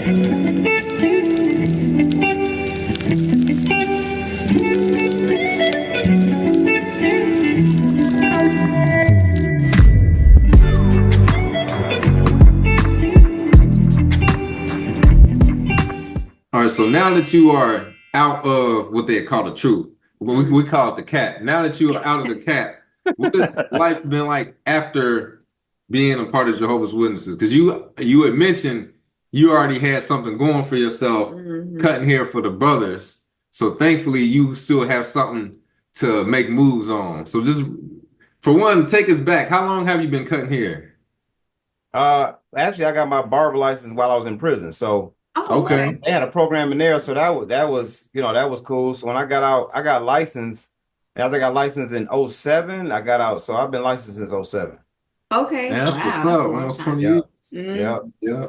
All right, so now that you are out of what they call the truth, well, we call it the cat. Now that you are out of the cat, what has life been like after being a part of Jehovah's Witnesses? Because you had mentioned you already had something going for yourself, cutting hair for the brothers. So thankfully, you still have something to make moves on. So just for one, take us back. How long have you been cutting hair? Actually, I got my barber license while I was in prison. So Okay. they had a program in there, so that was that was cool. So when I got out, I got licensed. As I got licensed in '07, I got out. So I've been licensed since '07. Okay. That's Wow, what's that's a up. long Almost time. 20 years. Yeah. Yeah.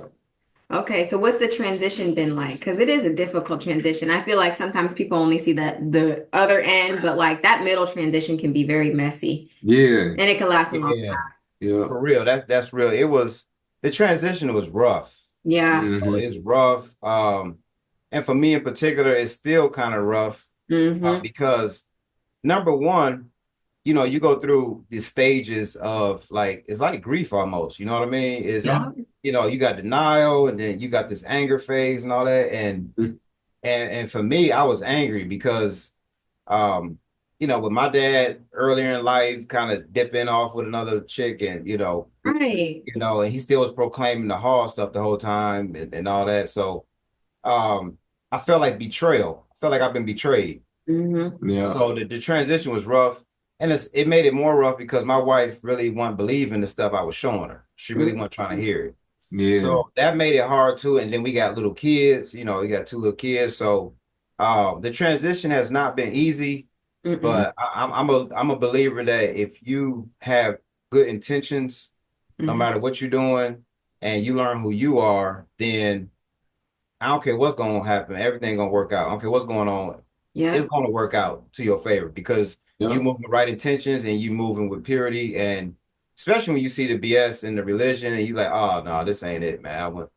Okay, so what's the transition been like? Because it is a difficult transition. I feel like sometimes people only see the other end, but like that middle transition can be very messy Yeah. and it can last a long Yeah. time. Yeah. For real. That's real. It was the transition was rough. Yeah. It's rough. And for me in particular, it's still kind of rough because number one, you go through the stages of it's like grief almost. You know what I mean? It's you got denial, and then you got this anger phase and all that. And for me, I was angry because with my dad earlier in life kind of dipping off with another chick, and Right. and he still was proclaiming the hard stuff the whole time and all that. So I felt like betrayal. I felt like I've been betrayed. Yeah. So the transition was rough. And it made it more rough because my wife really wasn't believing the stuff I was showing her. She really wasn't trying to hear it. Yeah. So that made it hard too. And then we got little kids, we got 2 little kids. So the transition has not been easy, but I'm a believer that if you have good intentions, no matter what you're doing, and you learn who you are, then I don't care what's going to happen. Everything going to work out. I don't care what's going on. Yeah. It's going to work out to your favor because you moving the right intentions and you moving with purity. And especially when you see the BS in the religion and you like, oh, no, this ain't it, man. I want,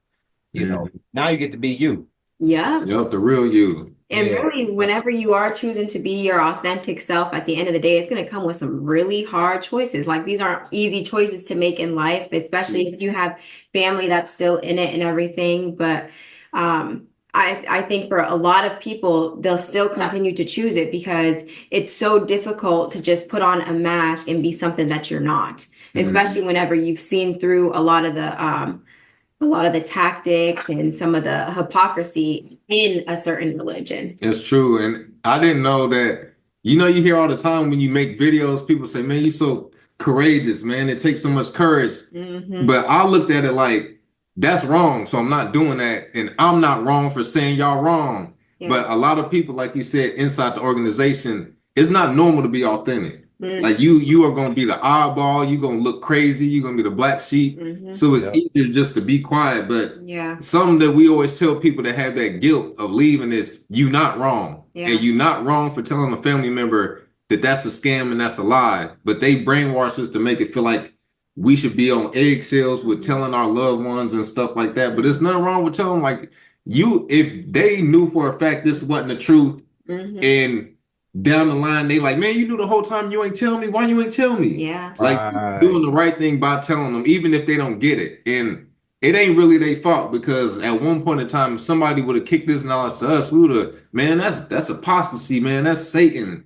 now you get to be you. Yeah. Yep, the real you. And really, whenever you are choosing to be your authentic self, at the end of the day, it's going to come with some really hard choices. Like these aren't easy choices to make in life, especially if you have family that's still in it and everything. But I think for a lot of people, they'll still continue to choose it because it's so difficult to just put on a mask and be something that you're not, especially whenever you've seen through a lot of the tactics and some of the hypocrisy in a certain religion. It's true. And I didn't know that, you hear all the time when you make videos, people say, man, you're so courageous, man. It takes so much courage. But I looked at it like, that's wrong. So I'm not doing that. And I'm not wrong for saying y'all wrong. Yeah. But a lot of people, like you said, inside the organization, it's not normal to be authentic. Like you are going to be the oddball. You're going to look crazy. You're going to be the black sheep. So it's easier just to be quiet. But something that we always tell people that have that guilt of leaving is you not wrong. And you're not wrong for telling a family member that that's a scam and that's a lie. But they brainwash us to make it feel like we should be on eggshells with telling our loved ones and stuff like that. But there's nothing wrong with telling like if they knew for a fact this wasn't the truth and down the line they like, man, you knew the whole time, you ain't tell me. Why you ain't tell me? Yeah. Like doing the right thing by telling them, even if they don't get it. And it ain't really their fault because at one point in time, if somebody would have kicked this knowledge to us, we would have, man, that's apostasy, man. That's Satan.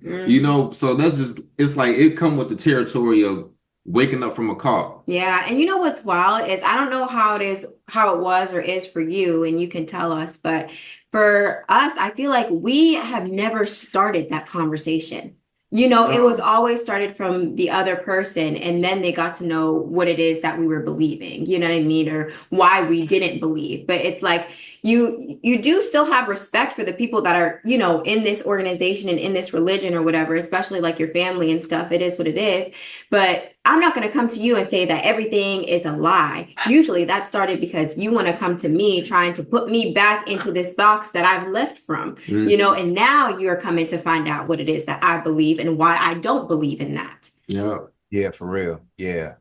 So that's just, it's like it come with the territory of waking up from a call. Yeah. And you know what's wild is I don't know how it was or is for you, and you can tell us, but for us, I feel like we have never started that conversation. It was always started from the other person, and then they got to know what it is that we were believing, you know what I mean? Or why we didn't believe. But it's like you do still have respect for the people that are, in this organization and in this religion or whatever, especially like your family and stuff. It is what it is. But I'm not going to come to you and say that everything is a lie. Usually that started because you want to come to me trying to put me back into this box that I've left from, and now you're coming to find out what it is that I believe and why I don't believe in that. Yeah. Yeah, for real. Yeah.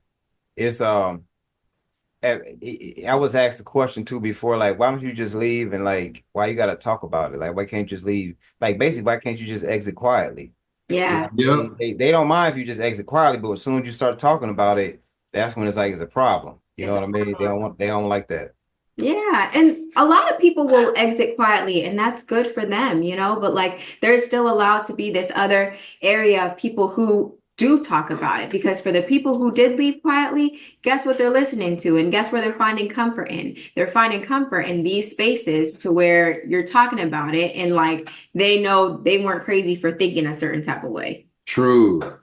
It's I was asked the question too before, like, why don't you just leave, and like, why you got to talk about it? Like, why can't you just leave? Like, basically, why can't you just exit quietly? You know Yeah. what I mean? They don't mind if you just exit quietly, but as soon as you start talking about it, that's when it's like it's a problem. You know It's a what I mean? problem. They don't like that. Yeah, and a lot of people will exit quietly, and that's good for them, but like there's still allowed to be this other area of people who do talk about it, because for the people who did leave quietly, guess what they're listening to, and guess where they're finding comfort in? They're finding comfort in these spaces to where you're talking about it, and like they know they weren't crazy for thinking a certain type of way. True.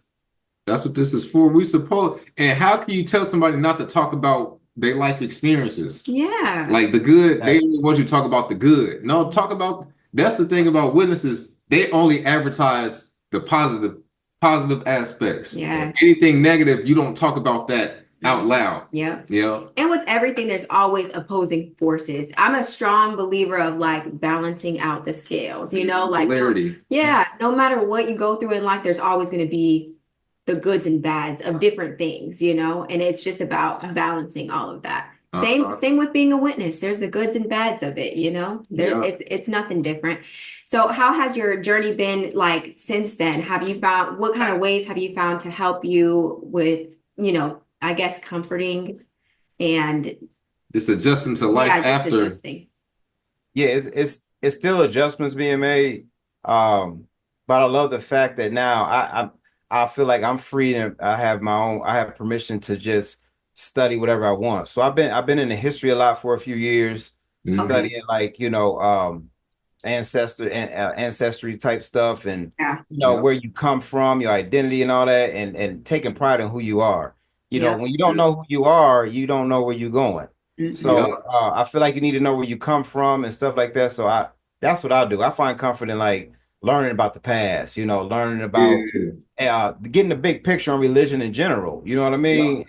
That's what this is for. We suppose. And how can you tell somebody not to talk about their life experiences? Yeah. Like the good, they only want you to talk about the good. No, talk about, that's the thing about witnesses. They only advertise the positive aspects. Yeah. Anything negative, you don't talk about that out loud. Yeah. Yeah. And with everything, there's always opposing forces. I'm a strong believer of like balancing out the scales, like Clarity. no matter what you go through in life, there's always going to be the goods and bads of different things, and it's just about balancing all of that. Same with being a witness. There's the goods and bads of it, it's nothing different. So how has your journey been like since then? What kind of ways have you found to help you with, I guess comforting and just adjusting to life after. adjusting. Yeah, it's still adjustments being made. But I love the fact that now I feel like I'm free and I have permission to just study whatever I want. So I've been in the history a lot for a few years, studying like, ancestry type stuff, and where you come from, your identity and all that, and taking pride in who you are. When you don't know who you are, you don't know where you're going. So I feel like you need to know where you come from and stuff like that. So that's what I do. I find comfort in like learning about the past, learning about getting the big picture on religion in general. You know what I mean?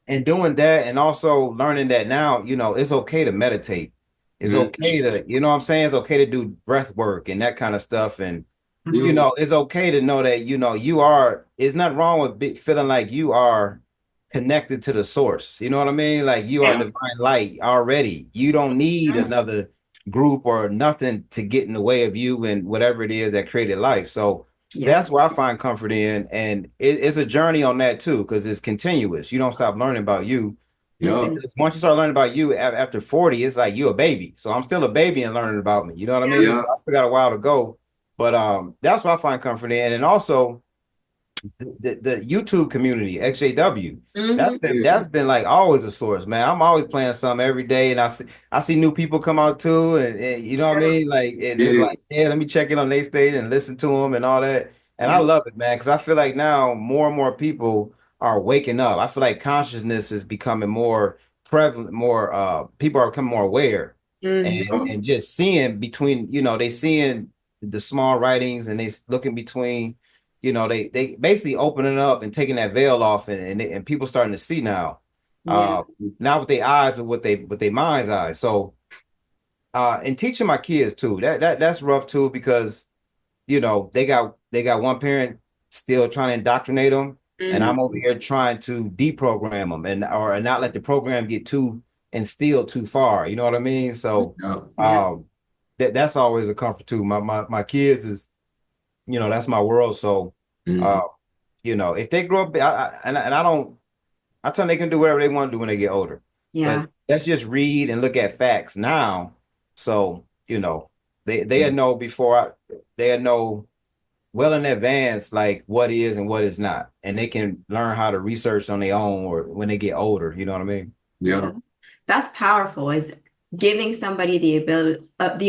And doing that, and also learning that now, it's okay to meditate. It's okay to, what I'm saying? It's okay to do breath work and that kind of stuff. And, it's okay to know that, it's not wrong with feeling like you are connected to the source. You know what I mean? Like you are divine light already. You don't need another group or nothing to get in the way of you and whatever it is that created life. So that's where I find comfort in. And it's a journey on that too, because it's continuous. You don't stop learning about you. Because once you start learning about you after 40, it's like you a baby. So I'm still a baby and learning about me. You know what I mean? So I still got a while to go. But that's what I find comfort in. And also the YouTube community, XJW, that's been like always a source, man. I'm always playing something every day, and I see new people come out too, and you know what I mean, like it's like let me check in on their stage and listen to them and all that, and I love it, man, because I feel like now more and more people are waking up. I feel like consciousness is becoming more prevalent, more people are becoming more aware, and just seeing between, they seeing the small writings, and they looking between. They basically opening up and taking that veil off, and people starting to see now, not with their eyes, but with their mind's eyes. So, and teaching my kids too, that's rough too, because, they got one parent still trying to indoctrinate them, and I'm over here trying to deprogram them or not let the program get too instilled too far. You know what I mean? So, that's always a comfort too. My kids is, that's my world. So, if they grow up, I tell them they can do whatever they want to do when they get older. But let's just read and look at facts now. So, they know they know well in advance, like what is and what is not. And they can learn how to research on their own or when they get older. You know what I mean? Yeah. That's powerful, is giving somebody the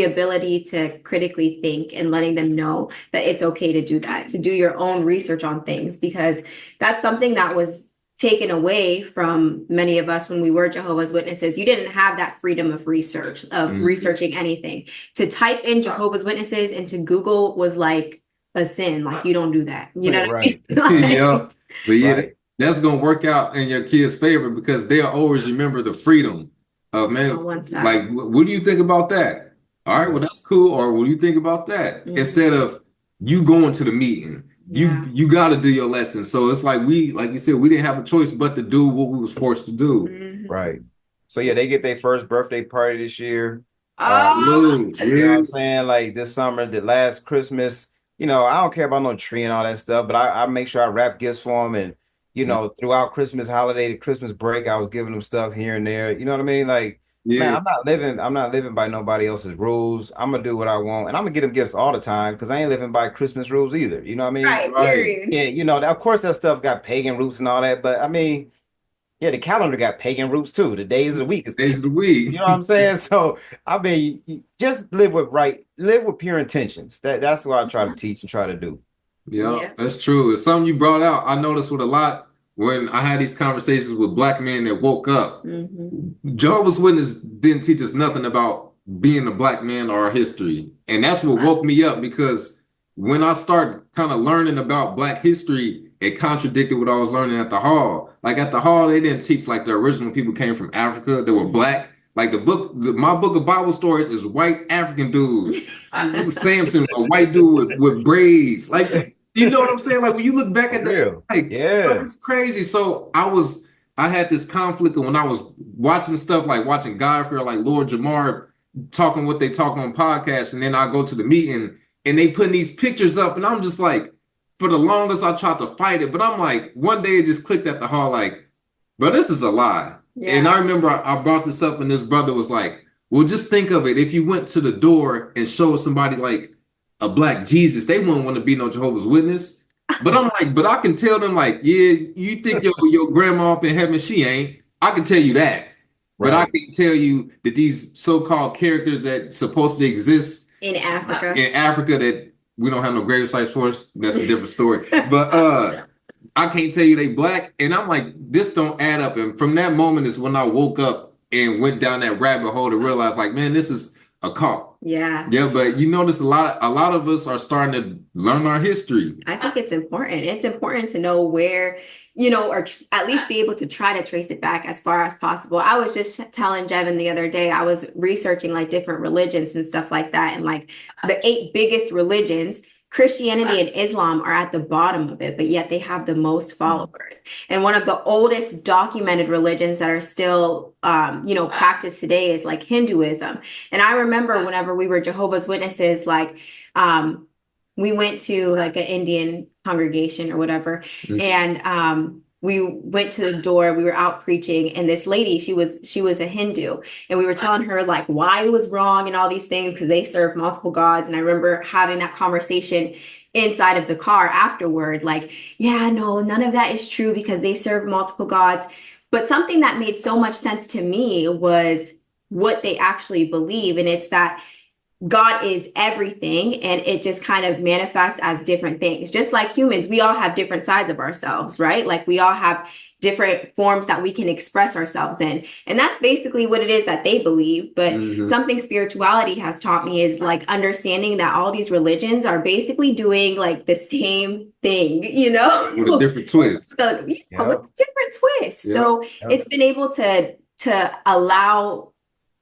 ability to critically think and letting them know that it's okay to do that, to do your own research on things, because that's something that was taken away from many of us when we were Jehovah's Witnesses. You didn't have that freedom of research, of researching anything. To type in Jehovah's Witnesses into Google was like a sin. Like, you don't do that. You know what I mean? But that's gonna work out in your kids' favor, because they'll always remember the freedom. Man, like, what do you think about that? All right, well, that's cool. Or what do you think about that? Instead of you going to the meeting, you got to do your lesson. So it's like like you said, we didn't have a choice but to do what we was forced to do. Right. So yeah, they get their first birthday party this year. Salute. You know what I'm saying? Like this summer, the last Christmas, I don't care about no tree and all that stuff, but I make sure I wrap gifts for them. And, throughout Christmas holiday, the Christmas break, I was giving them stuff here and there. You know what I mean? Like, man, I'm not living by nobody else's rules. I'm gonna do what I want. And I'm gonna get them gifts all the time because I ain't living by Christmas rules either. You know what I mean? Right. Yeah, of course that stuff got pagan roots and all that, but I mean, yeah, the calendar got pagan roots too. The days of the week is days of the week. You know what I'm saying? So I mean, just live with pure intentions. That's what I try to teach and try to do. Yeah, that's true. It's something you brought out. I noticed with a lot when I had these conversations with Black men that woke up. Jehovah's Witness didn't teach us nothing about being a Black man or our history. And that's what woke me up, because when I started kind of learning about Black history, it contradicted what I was learning at the Hall. Like at the Hall, they didn't teach like the original people came from Africa. They were Black. Like my book of Bible stories is white African dudes. Samson, a white dude with braids. Like, you know what I'm saying? Like when you look back at that, like, it's crazy. So I had this conflict when I was watching stuff, like watching Godfrey or like Lord Jamar talking what they talk on podcasts, and then I go to the meeting and they putting these pictures up, and I'm just like, for the longest I tried to fight it, but I'm like, one day it just clicked at the Hall, like, bro, this is a lie. And I remember I brought this up, and this brother was like, well, just think of it. If you went to the door and showed somebody like a Black Jesus, they wouldn't want to be no Jehovah's Witness. But I'm like, but I can tell them, like, yeah, you think your grandma up in heaven, she ain't. I can tell you that. But I can tell you that these so-called characters that supposed to exist in Africa that we don't have no grave sites for us. That's a different story. But I can't tell you they Black. And I'm like, this don't add up. And from that moment is when I woke up and went down that rabbit hole to realize, like, man, this is a cult. Yeah. But you notice a lot of us are starting to learn our history. I think it's important. It's important to know where, or at least be able to try to trace it back as far as possible. I was just telling Jevin the other day, I was researching like different religions and stuff like that. And like the 8 biggest religions, Christianity and Islam are at the bottom of it, but yet they have the most followers. And one of the oldest documented religions that are still, practiced today is like Hinduism. And I remember whenever we were Jehovah's Witnesses, like, we went to like an Indian congregation or whatever, and we went to the door, we were out preaching, and this lady, she was a Hindu, and we were telling her like why it was wrong and all these things because they serve multiple gods. And I remember having that conversation inside of the car afterward, like, yeah, no, none of that is true because they serve multiple gods. But something that made so much sense to me was what they actually believe, and it's that God is everything, and it just kind of manifests as different things. Just like humans, we all have different sides of ourselves, right? Like we all have different forms that we can express ourselves in. And that's basically what it is that they believe. But something spirituality has taught me is like understanding that all these religions are basically doing like the same thing, with a different twist. So, with a different twist. So it's been able to allow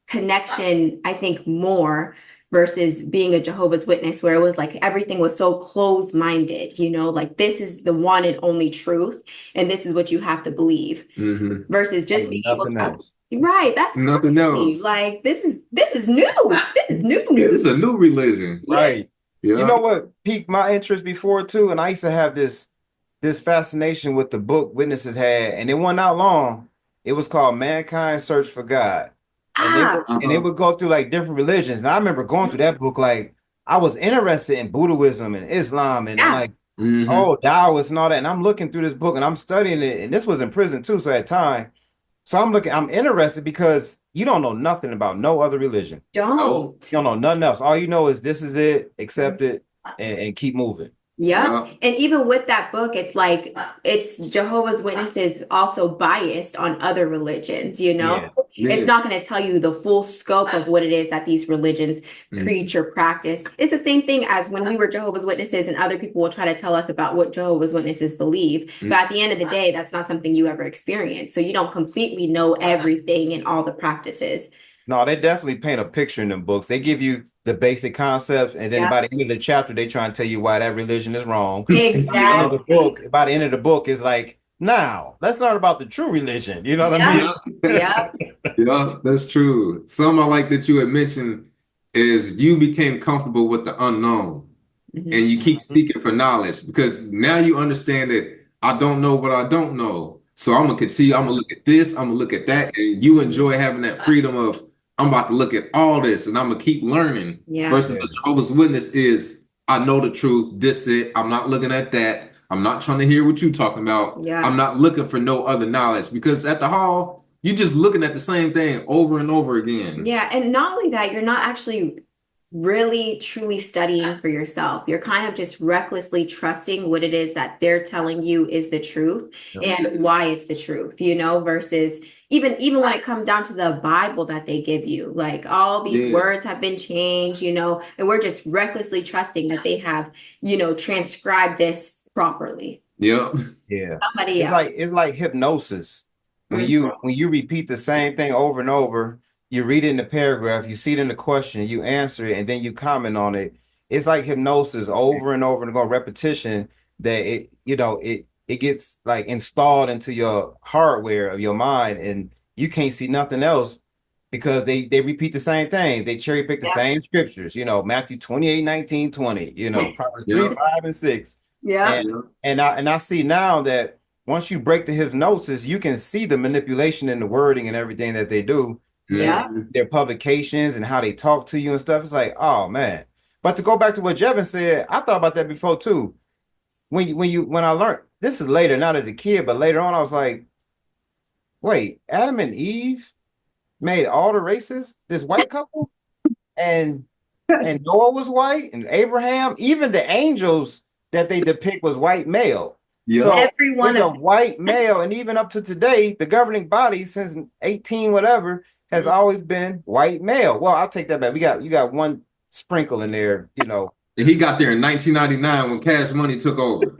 connection, I think, more versus being a Jehovah's Witness, where it was like everything was so closed-minded, like this is the one and only truth, and this is what you have to believe, versus just being able to. Right, that's nothing else. Like this is new. This is new. This is a new religion, right? Yeah. You know what piqued my interest before too, and I used to have this fascination with the book Witnesses had, and it wasn't out long. It was called Mankind's Search for God. And they would go through like different religions. And I remember going through that book, like I was interested in Buddhism and Islam and like, Taoist and all that. And I'm looking through this book and I'm studying it. And this was in prison too. So at time. So I'm interested because you don't know nothing about no other religion. You don't know nothing else. All you know is this is it, accept it, and keep moving. Yeah. And even with that book, it's like it's Jehovah's Witnesses also biased on other religions, It's not going to tell you the full scope of what it is that these religions preach or practice. It's the same thing as when we were Jehovah's Witnesses and other people will try to tell us about what Jehovah's Witnesses believe. But at the end of the day, that's not something you ever experience. So you don't completely know everything and all the practices. No, they definitely paint a picture in them books. They give you the basic concepts, and then by the end of the chapter, they try and tell you why that religion is wrong. Exactly. By the end of the book, it's like, now let's learn about the true religion. You know what I mean? Yeah. Yeah, that's true. Some I like that you had mentioned is you became comfortable with the unknown and you keep seeking for knowledge because now you understand that I don't know what I don't know. So I'm gonna continue, I'm gonna look at this, I'm gonna look at that, and you enjoy having that freedom of I'm about to look at all this and I'm gonna keep learning. Versus a Jehovah's Witness is I know the truth, this it, I'm not looking at that. I'm not trying to hear what you're talking about. I'm not looking for no other knowledge because at the hall, you're just looking at the same thing over and over again. Yeah. And not only that, you're not actually really truly studying for yourself. You're kind of just recklessly trusting what it is that they're telling you is the truth and why it's the truth, you know, versus even when it comes down to the Bible that they give you, like all these words have been changed, you know, and we're just recklessly trusting that they have, you know, transcribed this properly. Yeah. Somebody It's like hypnosis. When you repeat the same thing over and over, you read it in the paragraph, you see it in the question, you answer it, and then you comment on it. It's like hypnosis over and over and over, repetition that it gets like installed into your hardware of your mind, and you can't see nothing else because they repeat the same thing. They cherry pick the same scriptures, you know, Matthew 28, 19, 20, you know, Proverbs 3, 5, and 6. And I see now that once you break the hypnosis, you can see the manipulation in the wording and everything that they do. Their publications and how they talk to you and stuff. It's like, oh man. But to go back to what Jevin said, I thought about that before too. When I learned this is later, not as a kid, but later on, I was like, wait, Adam and Eve made all the races, this white couple, and Noah was white, and Abraham, even the angels that they depict was white male. So everyone is a white male, and even up to today, the governing body since 18 whatever has always been white male. Well, I'll take that back. You got one sprinkle in there, you know. And he got there in 1999 when Cash Money took over.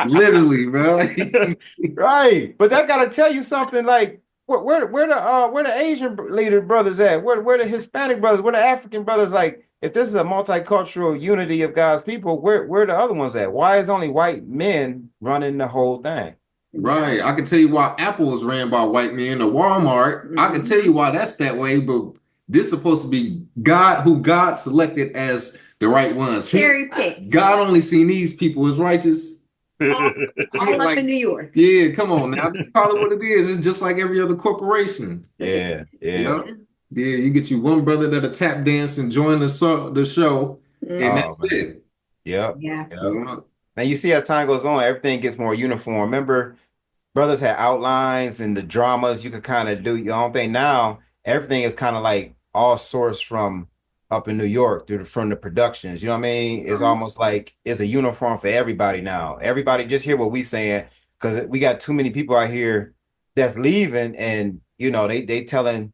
Literally, bro. Right. But that gotta tell you something. Like where the Asian leader brothers at? Where the Hispanic brothers? Where the African brothers? Like, if this is a multicultural unity of God's people, where the other ones at? Why is only white men running the whole thing? Right. I can tell you why Apple is ran by white men or Walmart. I can tell you why that's that way, but this is supposed to be who God selected as the right ones. Cherry picked. God only seen these people as righteous. All up in New York. Yeah, come on now. That's probably what it is. It's just like every other corporation. Yeah. You get you one brother that'll tap dance and join the show, and that's it. Yeah. Now you see as time goes on, everything gets more uniform. Remember, brothers had outlines and the dramas. You could kind of do your own thing. Now everything is kind of like all sourced from up in New York from the productions. You know what I mean? It's almost like it's a uniform for everybody now. Everybody just hear what we saying because we got too many people out here that's leaving, and you know they telling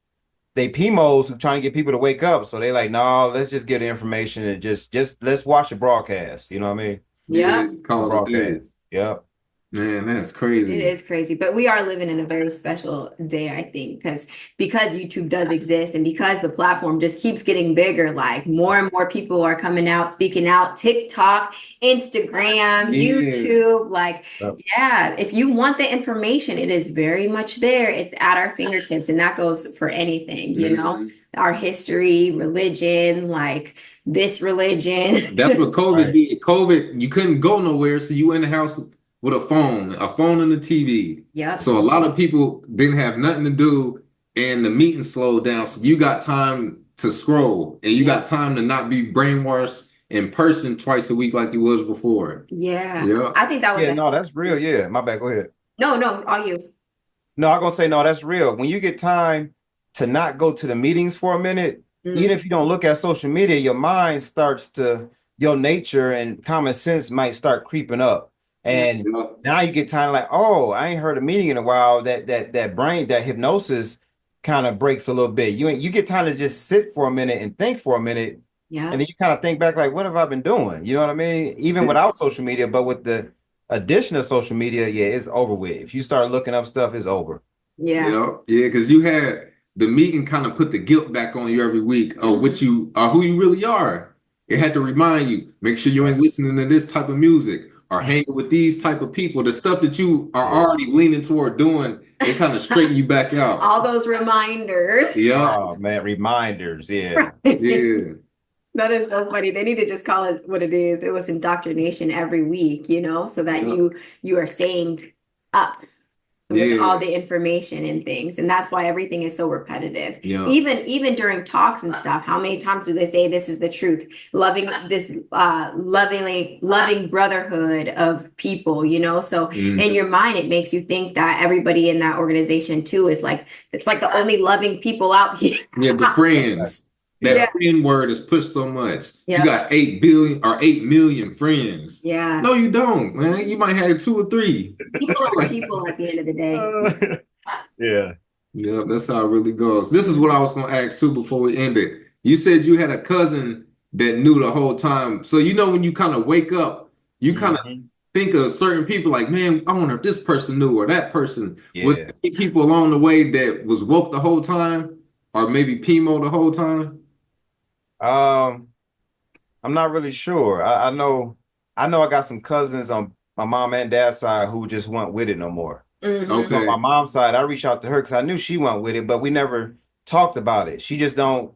they PMOs who trying to get people to wake up. So they like, no, let's just get the information and just let's watch the broadcast. You know what I mean? Yeah. Broadcast. Yep. Man, that's crazy. It is crazy, but we are living in a very special day, I think, because YouTube does exist and because the platform just keeps getting bigger. Like more and more people are coming out, speaking out. TikTok, Instagram, YouTube. Like, if you want the information, it is very much there. It's at our fingertips, and that goes for anything. You know, our history, religion, like this religion. That's what COVID did. COVID, you couldn't go nowhere, so you were in the house with a phone and a TV. Yeah. So a lot of people didn't have nothing to do, and the meeting slowed down. So you got time to scroll, and you got time to not be brainwashed in person twice a week like you was before. Yeah. I think that was no, that's real. Yeah, my bad. Go ahead. No, all you. No, I'm gonna say no. That's real. When you get time to not go to the meetings for a minute, even if you don't look at social media, your mind starts to your nature and common sense might start creeping up. And now you get time like, oh, I ain't heard a meeting in a while. That brain, that hypnosis kind of breaks a little bit. You get time to just sit for a minute and think for a minute. Yeah. And then you kind of think back like, what have I been doing? You know what I mean? Even without social media, but with the addition of social media, it's over with. If you start looking up stuff, it's over. Yeah. Yeah, because you had the meeting kind of put the guilt back on you every week of what you are, who you really are. It had to remind you, make sure you ain't listening to this type of music or hanging with these type of people. The stuff that you are already leaning toward doing, it kind of straighten you back out. All those reminders. Yeah. Oh man, reminders. Yeah. Yeah. That is so funny. They need to just call it what it is. It was indoctrination every week, so that you are staying up with all the information and things. And that's why everything is so repetitive. Yeah. Even during talks and stuff, how many times do they say this is the truth? Loving this loving brotherhood of people, So in your mind, it makes you think that everybody in that organization too is like, it's like the only loving people out here. Yeah, the friends. That friend word is pushed so much. You got 8 billion or 8 million friends. Yeah. No, you don't, man. You might have 2 or 3. People are people at the end of the day. Yeah. Yeah, that's how it really goes. This is what I was going to ask too before we end it. You said you had a cousin that knew the whole time. So, when you kind of wake up, you kind of think of certain people like, man, I wonder if this person knew or that person. Was there any people along the way that was woke the whole time or maybe Pimo the whole time? I'm not really sure. I know I got some cousins on my mom and dad's side who just weren't with it no more. Okay. So on my mom's side, I reached out to her because I knew she went with it, but we never talked about it. She just don't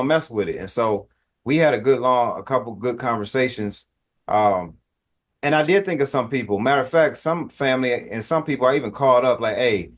mess with it. And so we had a couple good conversations. And I did think of some people. Matter of fact, some family and some people I even called up like, hey,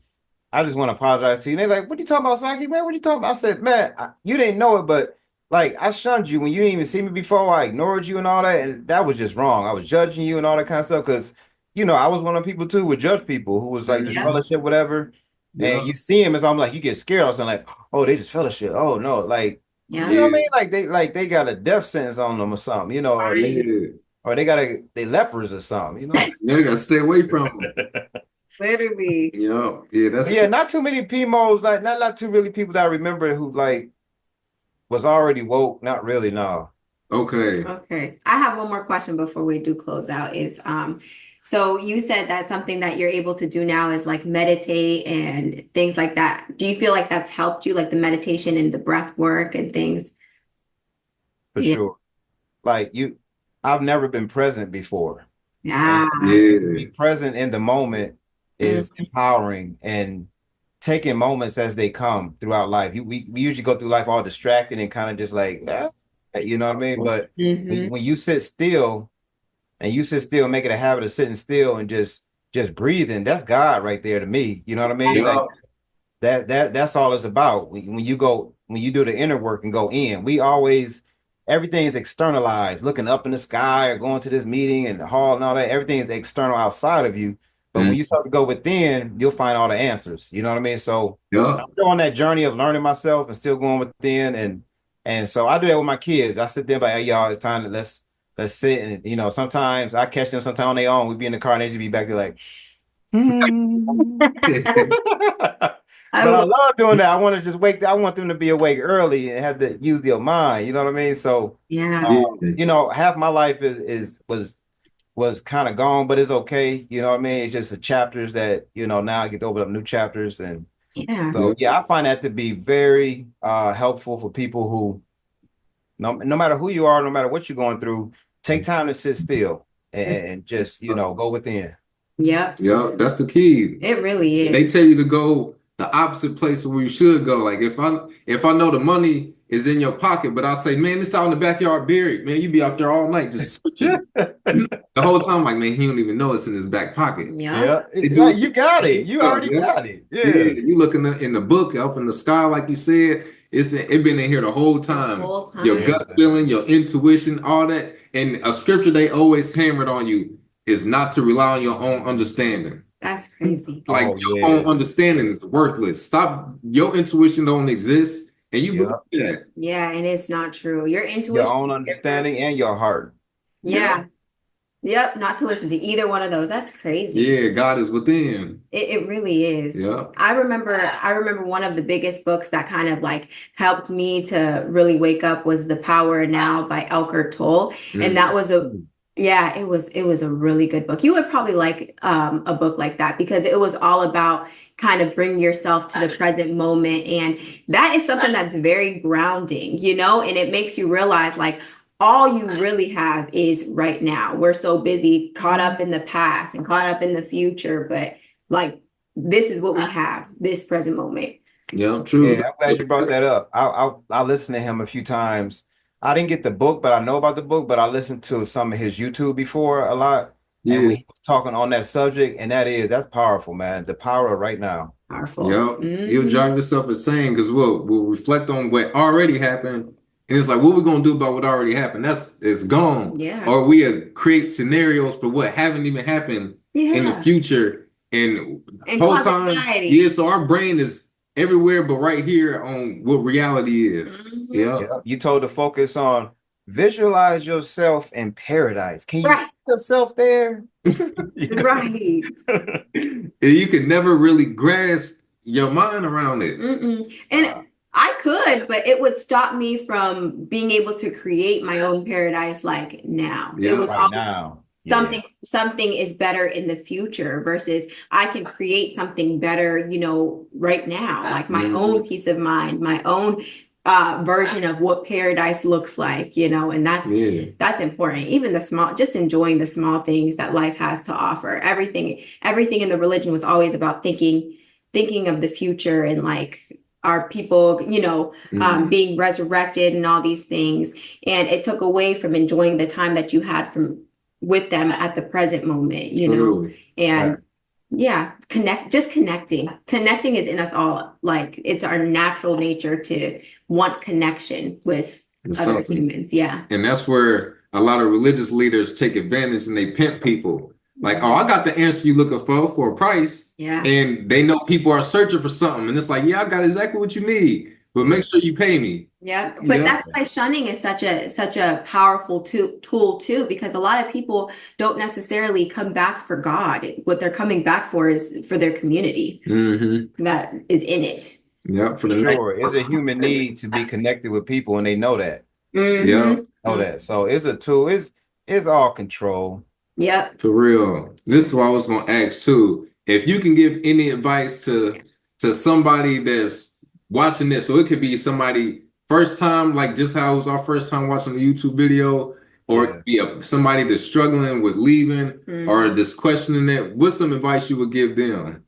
I just want to apologize to you. And they're like, what are you talking about, Saki, man? What are you talking about? I said, man, you didn't know it, but like I shunned you when you didn't even see me before. I ignored you and all that. And that was just wrong. I was judging you and all that kind of stuff. Because, I was one of the people too would judge people who was like this fellowship, whatever. Yeah. And you see him as I'm like, you get scared or something like, oh, they just fellowship. Oh no. Like, you know what I mean? Like they got a death sentence on them or something, or they lepers or something, You gotta stay away from them. Literally. Yeah, not too many PMOs, like not too really people that I remember who like was already woke. Not really, no. Okay. I have one more question before we do close out is so you said that something that you're able to do now is like meditate and things like that. Do you feel like that's helped you, like the meditation and the breath work and things? For sure. Like I've never been present before. Yeah. Be present in the moment is empowering, and taking moments as they come throughout life. We usually go through life all distracted and kind of just like, you know what I mean? But when you sit still and make it a habit of sitting still and just breathing, that's God right there to me. You know what I mean? Yeah. Like that's all it's about. When you do the inner work and go in, everything is externalized, looking up in the sky or going to this meeting and the hall and all that. Everything is external outside of you. But when you start to go within, you'll find all the answers. You know what I mean? So I'm still on that journey of learning myself and still going within. And so I do that with my kids. I sit there like, hey, y'all, it's time to let's sit. And, sometimes I catch them sometime on their own. We'd be in the car and they just be back there like, But I love doing that. I want to just I want them to be awake early and have to use their mind. You know what I mean? So, half my life was kind of gone, but it's okay. You know what I mean? It's just the chapters that, now I get to open up new chapters. And so, I find that to be very helpful for people who, no matter who you are, no matter what you're going through, take time to sit still and just, go within. Yep. Yeah, that's the key. It really is. They tell you to go the opposite place where you should go. Like if I know the money is in your pocket, but I say, man, it's out in the backyard buried, man, you be out there all night just searching. The whole time, like, man, he don't even know it's in his back pocket. Yeah. You got it. You already got it. Yeah. You look in the book up in the sky, like you said, it been in here the whole time. Your gut feeling, your intuition, all that. And a scripture they always hammered on you is not to rely on your own understanding. That's crazy. Like your own understanding is worthless. Stop. Your intuition don't exist, and you believe that. Yeah, and it's not true. Your intuition, your own understanding, and your heart. Yeah. Yep. Not to listen to either one of those. That's crazy. Yeah, God is within. It really is. Yeah. I remember one of the biggest books that kind of like helped me to really wake up was The Power Now by Eckhart Tolle, and that was Yeah, it was a really good book. You would probably like a book like that because it was all about kind of bring yourself to the present moment. And that is something that's very grounding, you know, and it makes you realize like all you really have is right now. We're so busy caught up in the past and caught up in the future, but like this is what we have, this present moment. Yeah, true. Yeah, I'm glad you brought that up. I listened to him a few times. I didn't get the book, but I know about the book, but I listened to some of his YouTube before a lot. And Yeah. when he was talking on that subject, and that's powerful, man. The power of right now. Powerful. Yep. You'll drive yourself insane because we'll reflect on what already happened. And it's like, what we gonna do about what already happened? It's gone. Yeah. Or we create scenarios for what haven't even happened in the future. And whole time, yeah, so our brain is everywhere but right here on what reality is. Yeah. Yep. You told to focus on visualize yourself in paradise. Can you see yourself there? Right. And you can never really grasp your mind around it. And I could, but it would stop me from being able to create my own paradise like now. Yeah, it was right always now. something is better in the future versus I can create something better, you know, right now, like my own peace of mind, my own version of what paradise looks like, you know, and that's important. Even the small, just enjoying the small things that life has to offer. Everything in the religion was always about thinking of the future and like our people, you know, being resurrected and all these things. And it took away from enjoying the time that you had with them at the present moment, you know, and yeah, connecting is in us all. Like it's our natural nature to want connection with other humans. Yeah. And that's where a lot of religious leaders take advantage and they pimp people. Like, oh, I got the answer you looking for a price. Yeah. And they know people are searching for something. And it's like, yeah, I got exactly what you need, but make sure you pay me. Yeah. But that's why shunning is such a powerful tool too, because a lot of people don't necessarily come back for God. What they're coming back for is for their community that is in it. Yeah, for sure. It's a human need to be connected with people, and they know that. Yeah. Know that. So it's a tool. It's all control. Yep. For real. This is what I was gonna ask too. If you can give any advice to somebody that's watching this, so it could be somebody first time, like just how it was our first time watching the YouTube video, or it could be somebody that's struggling with leaving or just questioning it. What's some advice you would give them?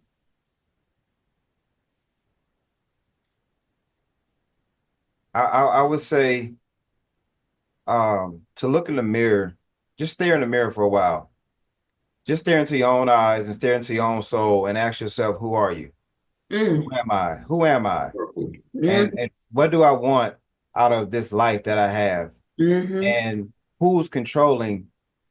I would say to look in the mirror, just stare in the mirror for a while. Just stare into your own eyes and stare into your own soul and ask yourself, who are you? Who am I? Who am I? And what do I want out of this life that I have? And who's controlling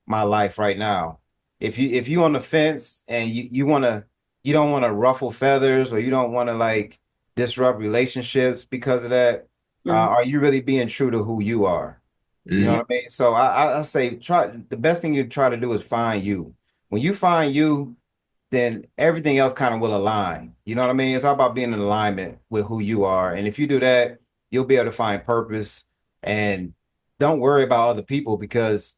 my life right now? If you on the fence and you don't want to ruffle feathers, or you don't want to like disrupt relationships because of that, are you really being true to who you are? You know what I mean? So I say the best thing you try to do is find you. When you find you, then everything else kind of will align. You know what I mean? It's all about being in alignment with who you are. And if you do that, you'll be able to find purpose. And don't worry about other people, because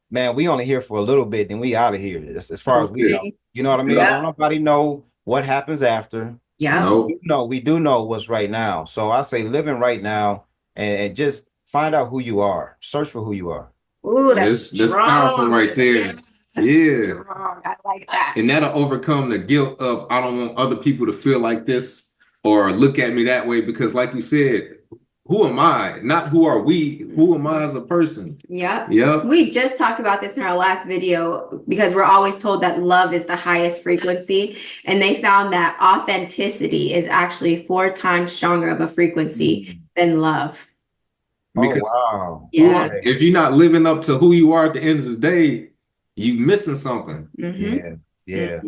man, we only here for a little bit, then we out of here. As far as we know. You know what I mean? Don't nobody know what happens after. Yeah. We do know what's right now. So I say living right now and just find out who you are. Search for who you are. Ooh, that's powerful right there. Yeah. I like that. And that'll overcome the guilt of I don't want other people to feel like this or look at me that way, because like you said, who am I? Not who are we? Who am I as a person? Yep. We just talked about this in our last video, because we're always told that love is the highest frequency. And they found that authenticity is actually 4 times stronger of a frequency than love. Because wow. If you're not living up to who you are at the end of the day, you missing something. Yeah.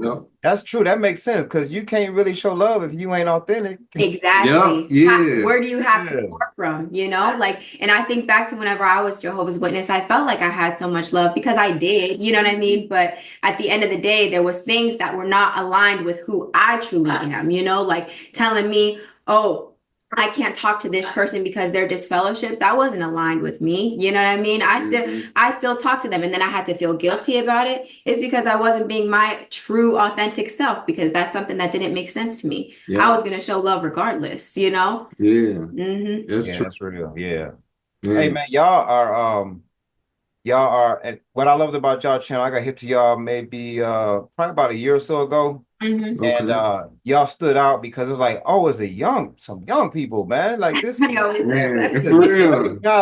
That's true. That makes sense, because you can't really show love if you ain't authentic. Exactly. Where do you have to pour from? You know, like, and I think back to whenever I was Jehovah's Witness, I felt like I had so much love because I did, you know what I mean? But at the end of the day, there was things that were not aligned with who I truly am, you know, like telling me, oh, I can't talk to this person because they're disfellowship. That wasn't aligned with me. You know what I mean? I still talk to them, and then I had to feel guilty about it. It's because I wasn't being my true, authentic self, because that's something that didn't make sense to me. I was gonna show love regardless, you know? Yeah. That's true. That's real. Yeah. Hey man, y'all are, and what I loved about y'all channel, I got hip to y'all maybe probably about a year or so ago. And y'all stood out because it's like, oh, it's some young people, man. Like this, I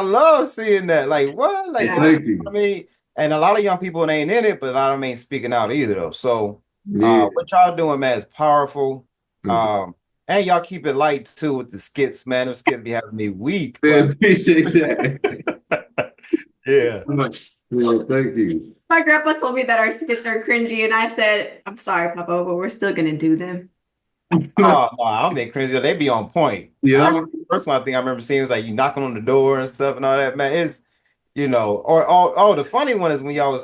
love seeing that. Like, what? Like, I mean, and a lot of young people ain't in it, but a lot of them ain't speaking out either, though. So, what y'all doing, man, is powerful. And y'all keep it light too with the skits, man. Those skits be having me weak. I appreciate that. Yeah. Well, thank you. My grandpa told me that our skits are cringy, and I said, I'm sorry, Papa, but we're still gonna do them. Oh no, I don't think cringy. They be on point. Yeah. First one I think I remember seeing was like you knocking on the door and stuff and all that. Man, it's or the funny one is when y'all was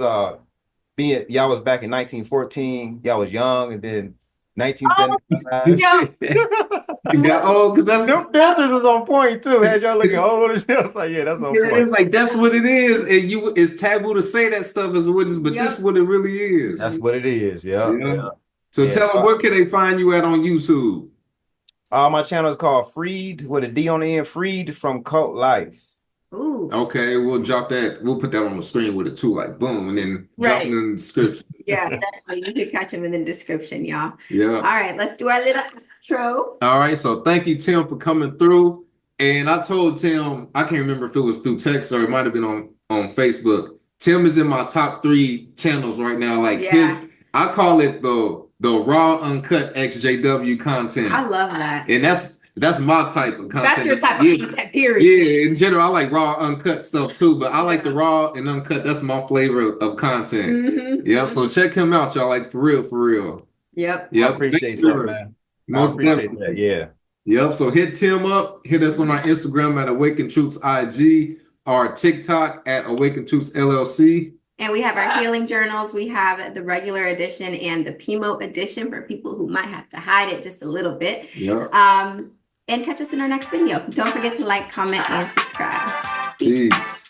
back in 1914. Y'all was young, and then 1975. You got old because that's them filters is on point too. Had y'all looking old and shit. I was like, yeah, that's on point. It's like that's what it is, and it's taboo to say that stuff as a witness, but this is what it really is. That's what it is. Yeah. So tell them, where can they find you at on YouTube? My channel is called Freed with a D on the end. Freed from Cult Life. Ooh. Okay, we'll drop that. We'll put that on the screen with it too, like boom, and then drop it in the description. Yeah, definitely. You can catch them in the description, y'all. Yeah. All right, let's do our little outro. All right, so thank you, Tim, for coming through. And I told Tim, I can't remember if it was through text or it might have been on Facebook. Tim is in my top 3 channels right now. Like I call it the raw, uncut XJW content. I love that. And that's my type of content. That's your type of content, period. Yeah, in general, I like raw, uncut stuff too, but I like the raw and uncut. That's my flavor of content. Yeah, so check him out, y'all. Like, for real. Yep. I appreciate that, man. Most definitely. That, yeah. Yep, so hit Tim up. Hit us on our Instagram at Awaken Truths IG, our TikTok at Awaken Truths LLC. And we have our healing journals. We have the regular edition and the PMO edition for people who might have to hide it just a little bit. Yeah. And catch us in our next video. Don't forget to like, comment, and subscribe. Peace.